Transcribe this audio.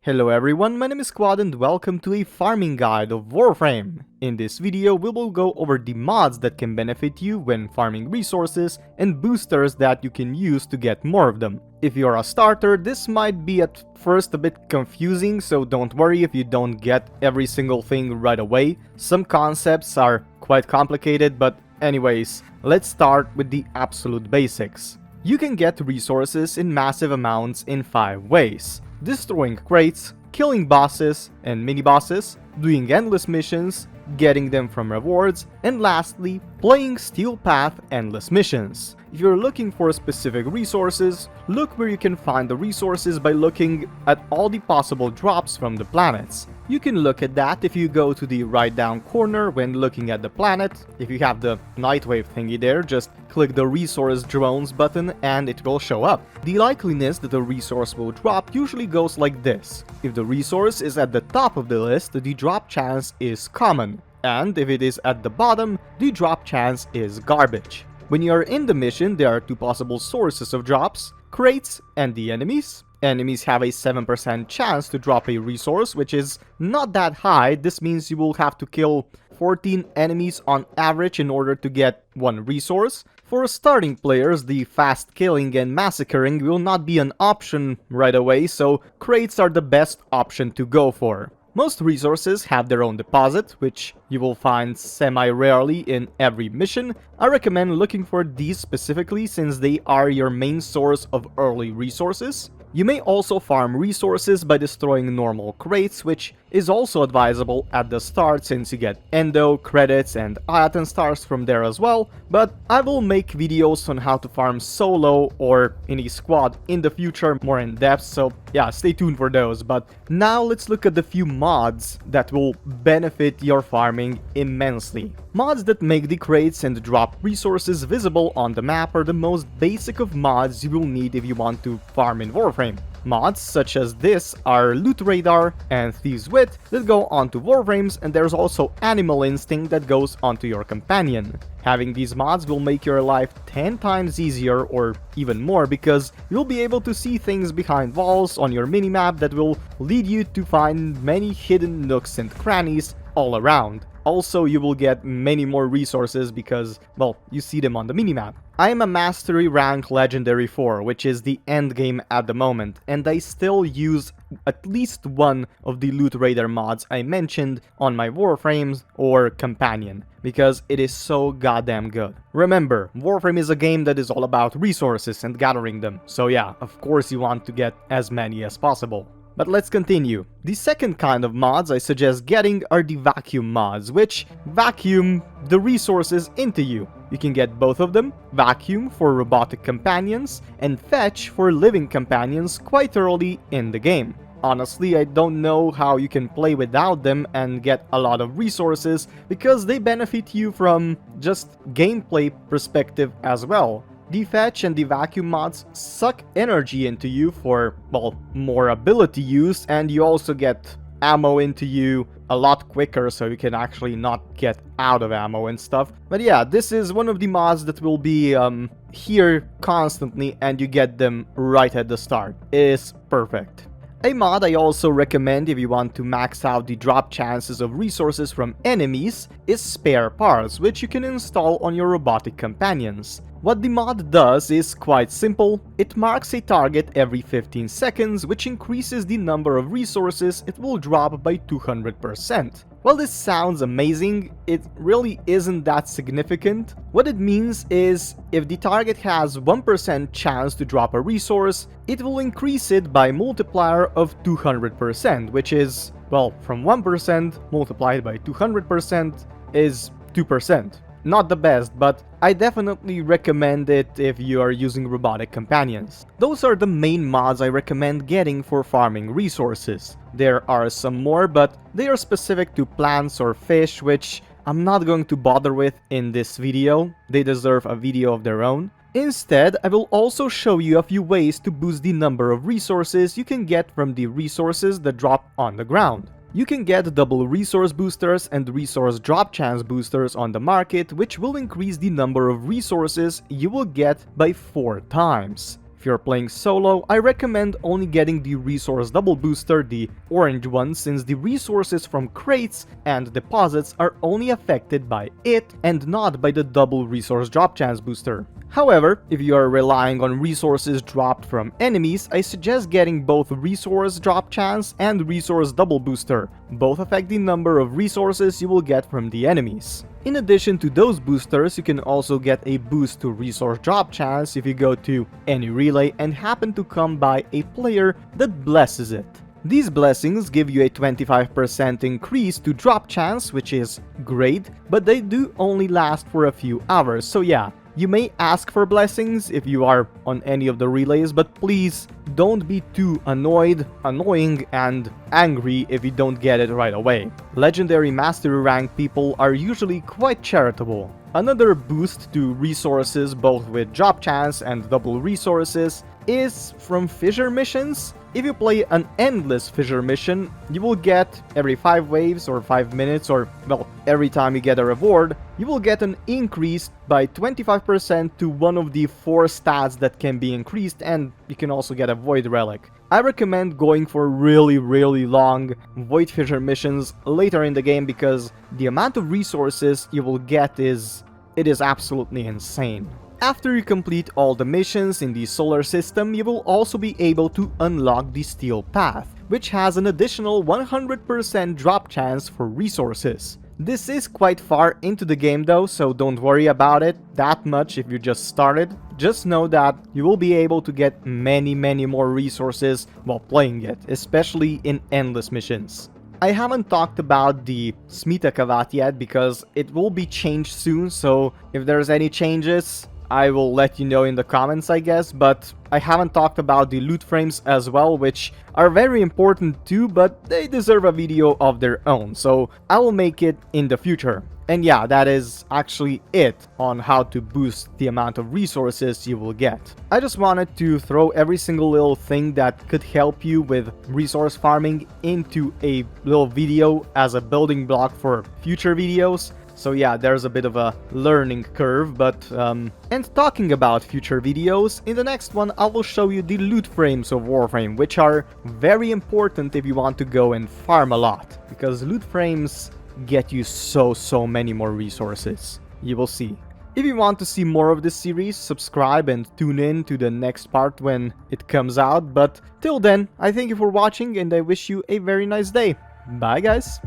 Hello everyone, my name is Quad and welcome to a farming guide of Warframe. In this video, we will go over the mods that can benefit you when farming resources and boosters that you can use to get more of them. If you're a starter, this might be at first a bit confusing, so don't worry if you don't get every single thing right away. Some concepts are quite complicated, but anyways, let's start with the absolute basics. You can get resources in massive amounts in 5 ways. Destroying crates, killing bosses and mini-bosses, doing endless missions, getting them from rewards, and lastly, playing Steel Path endless missions. If you're looking for specific resources, look where you can find the resources by looking at all the possible drops from the planets. You can look at that if you go to the right down corner when looking at the planet. If you have the Nightwave thingy there, just click the resource drones button and it will show up. The likeliness that a resource will drop usually goes like this. If the resource is at the top of the list, the drop chance is common. And if it is at the bottom, the drop chance is garbage. When you are in the mission, there are two possible sources of drops: crates and the enemies. Enemies have a 7% chance to drop a resource, which is not that high. This means you will have to kill 14 enemies on average in order to get one resource. For starting players, the fast killing and massacring will not be an option right away, so crates are the best option to go for. Most resources have their own deposit, which you will find semi-rarely in every mission. I recommend looking for these specifically since they are your main source of early resources. You may also farm resources by destroying normal crates, which is also advisable at the start since you get endo, credits and item stars from there as well, but I will make videos on how to farm solo or in a squad in the future more in depth, so yeah, stay tuned for those. But now let's look at the few mods that will benefit your farming immensely. Mods that make the crates and drop resources visible on the map are the most basic of mods you will need if you want to farm in Warframe. Mods such as this are Loot Radar and Thieves Wit that go onto Warframes, and there's also Animal Instinct that goes onto your companion. Having these mods will make your life 10 times easier or even more because you'll be able to see things behind walls on your minimap that will lead you to find many hidden nooks and crannies all around. Also, you will get many more resources because, well, you see them on the minimap. I am a Mastery rank Legendary 4, which is the endgame at the moment, and I still use at least one of the Loot Radar mods I mentioned on my Warframes or Companion, because it is so goddamn good. Remember, Warframe is a game that is all about resources and gathering them, so yeah, of course you want to get as many as possible. But let's continue. The second kind of mods I suggest getting are the vacuum mods, which vacuum the resources into you. You can get both of them, vacuum for robotic companions and fetch for living companions quite early in the game. Honestly, I don't know how you can play without them and get a lot of resources because they benefit you from just gameplay perspective as well. The fetch and the vacuum mods suck energy into you for, well, more ability use, and you also get ammo into you a lot quicker so you can actually not get out of ammo and stuff. But yeah, this is one of the mods that will be here constantly and you get them right at the start. It is perfect. A mod I also recommend if you want to max out the drop chances of resources from enemies is Spare Parts, which you can install on your robotic companions. What the mod does is quite simple. It marks a target every 15 seconds, which increases the number of resources it will drop by 200%. While this sounds amazing, it really isn't that significant. What it means is, if the target has 1% chance to drop a resource, it will increase it by multiplier of 200%, which is, well, from 1% multiplied by 200% is 2%. Not the best, but I definitely recommend it if you are using robotic companions. Those are the main mods I recommend getting for farming resources. There are some more, but they are specific to plants or fish, which I'm not going to bother with in this video. They deserve a video of their own. Instead, I will also show you a few ways to boost the number of resources you can get from the resources that drop on the ground. You can get double resource boosters and resource drop chance boosters on the market, which will increase the number of resources you will get by 4 times. If you're playing solo, I recommend only getting the resource double booster, the orange one, since the resources from crates and deposits are only affected by it and not by the double resource drop chance booster. However, if you are relying on resources dropped from enemies, I suggest getting both resource drop chance and resource double booster. Both affect the number of resources you will get from the enemies. In addition to those boosters, you can also get a boost to resource drop chance if you go to any relay and happen to come by a player that blesses it. These blessings give you a 25% increase to drop chance, which is great, but they do only last for a few hours, so yeah. You may ask for blessings if you are on any of the relays, but please don't be too annoying, and angry if you don't get it right away. Legendary Mastery rank people are usually quite charitable. Another boost to resources, both with drop chance and double resources, is from Fissure missions. If you play an endless Fissure mission, you will get every 5 waves or 5 minutes, or well, every time you get a reward, you will get an increase by 25% to one of the 4 stats that can be increased, and you can also get a Void Relic. I recommend going for really long Void Fissure missions later in the game because the amount of resources you will get is absolutely insane. After you complete all the missions in the solar system, you will also be able to unlock the Steel Path, which has an additional 100% drop chance for resources. This is quite far into the game though, so don't worry about it that much if you just started. Just know that you will be able to get many more resources while playing it, especially in endless missions. I haven't talked about the Smita Kavat yet because it will be changed soon, so if there's any changes, I will let you know in the comments, I guess, but I haven't talked about the loot frames as well, which are very important too, but they deserve a video of their own, so I will make it in the future. And yeah, that is actually it on how to boost the amount of resources you will get. I just wanted to throw every single little thing that could help you with resource farming into a little video as a building block for future videos. So yeah, there's a bit of a learning curve, but and talking about future videos, in the next one I will show you the loot frames of Warframe, which are very important if you want to go and farm a lot, because loot frames get you so many more resources. You will see. If you want to see more of this series, subscribe and tune in to the next part when it comes out, but till then, I thank you for watching and I wish you a very nice day. Bye guys!